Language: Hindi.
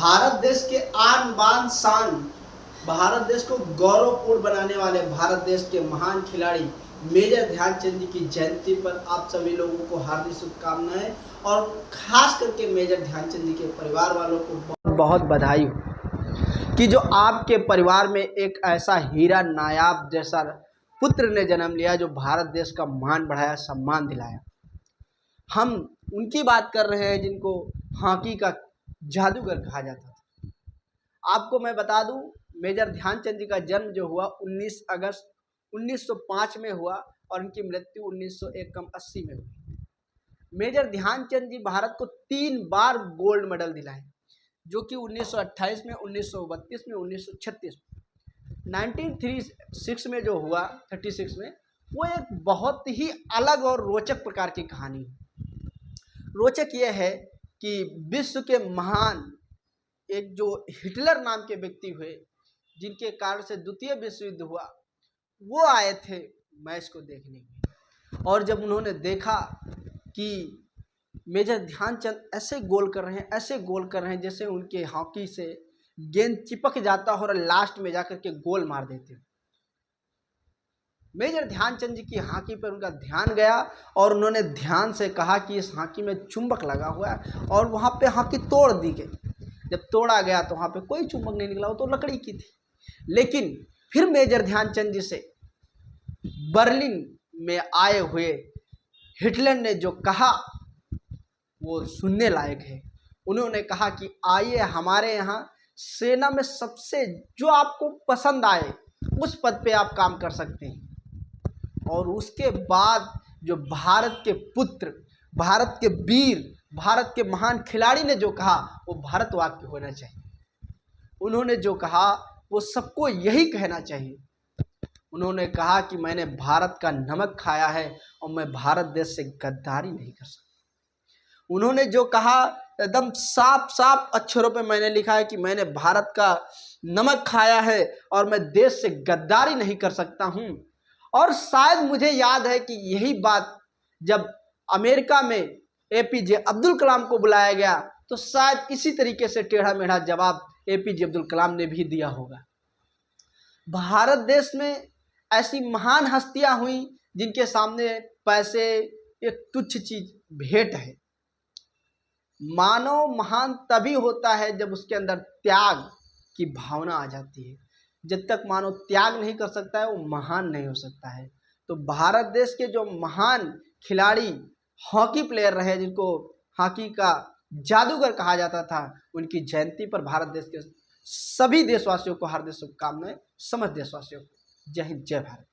भारत देश के आन बान शान, भारत देश को गौरवपूर्ण बनाने वाले भारत देश के महान खिलाड़ी मेजर ध्यानचंद जी की जयंती पर आप सभी लोगों को हार्दिक शुभकामनाएं और खास करके मेजर ध्यानचंद जी के परिवार वालों को बहुत बहुत बधाई हो कि जो आपके परिवार में एक ऐसा हीरा नायाब जैसा पुत्र ने जन्म लिया जो भारत देश का मान बढ़ाया, सम्मान दिलाया। हम उनकी बात कर रहे हैं जिनको हॉकी का जादूगर कहा जाता था। आपको मैं बता दूं, मेजर ध्यानचंद जी का जन्म जो हुआ 19 अगस्त 1905 में हुआ और उनकी मृत्यु 1980 में हुई। मेजर ध्यानचंद जी भारत को 3 बार गोल्ड मेडल दिलाए, जो कि 1928 में, 1932 में, 1936 में। 1936 में जो हुआ, 36 में, वो एक बहुत ही अलग और रोचक प्रकार की कहानी है। रोचक यह है कि विश्व के महान एक जो हिटलर नाम के व्यक्ति हुए, जिनके कारण से द्वितीय विश्व युद्ध हुआ, वो आए थे मैच को देखने के लिए। और जब उन्होंने देखा कि मेजर ध्यानचंद ऐसे गोल कर रहे हैं, ऐसे गोल कर रहे हैं जैसे उनके हॉकी से गेंद चिपक जाता हो और लास्ट में जाकर के गोल मार देते। मेजर ध्यानचंद जी की हॉकी पर उनका ध्यान गया और उन्होंने ध्यान से कहा कि इस हॉकी में चुंबक लगा हुआ है, और वहाँ पे हॉकी तोड़ दी गई। जब तोड़ा गया तो वहाँ पे कोई चुंबक नहीं निकला, वो तो लकड़ी की थी। लेकिन फिर मेजर ध्यानचंद जी से बर्लिन में आए हुए हिटलर ने जो कहा वो सुनने लायक है। उन्होंने कहा कि आइए हमारे यहाँ सेना में सबसे जो आपको पसंद आए उस पद पे आप काम कर सकते हैं। और उसके बाद जो भारत के पुत्र, भारत के वीर, भारत के महान खिलाड़ी ने जो कहा वो भारत वाक्य होना चाहिए। उन्होंने जो कहा वो सबको यही कहना चाहिए। उन्होंने कहा कि मैंने भारत का नमक खाया है और मैं भारत देश से गद्दारी नहीं कर सकता। उन्होंने जो कहा एकदम साफ साफ अक्षरों पे मैंने लिखा है कि मैंने भारत का नमक खाया है और मैं देश से गद्दारी नहीं कर सकता हूँ। और शायद मुझे याद है कि यही बात जब अमेरिका में एपीजे अब्दुल कलाम को बुलाया गया तो शायद इसी तरीके से टेढ़ा मेढ़ा जवाब एपीजे अब्दुल कलाम ने भी दिया होगा। भारत देश में ऐसी महान हस्तियां हुई जिनके सामने पैसे एक तुच्छ चीज, भेंट है। मानव महान तभी होता है जब उसके अंदर त्याग की भावना आ जाती है। जब तक मानव त्याग नहीं कर सकता है वो महान नहीं हो सकता है। तो भारत देश के जो महान खिलाड़ी हॉकी प्लेयर रहे, जिनको हॉकी का जादूगर कहा जाता था, उनकी जयंती पर भारत देश के सभी देशवासियों को हार्दिक शुभकामनाएं। समस्त देशवासियों को जय हिंद, जय भारत।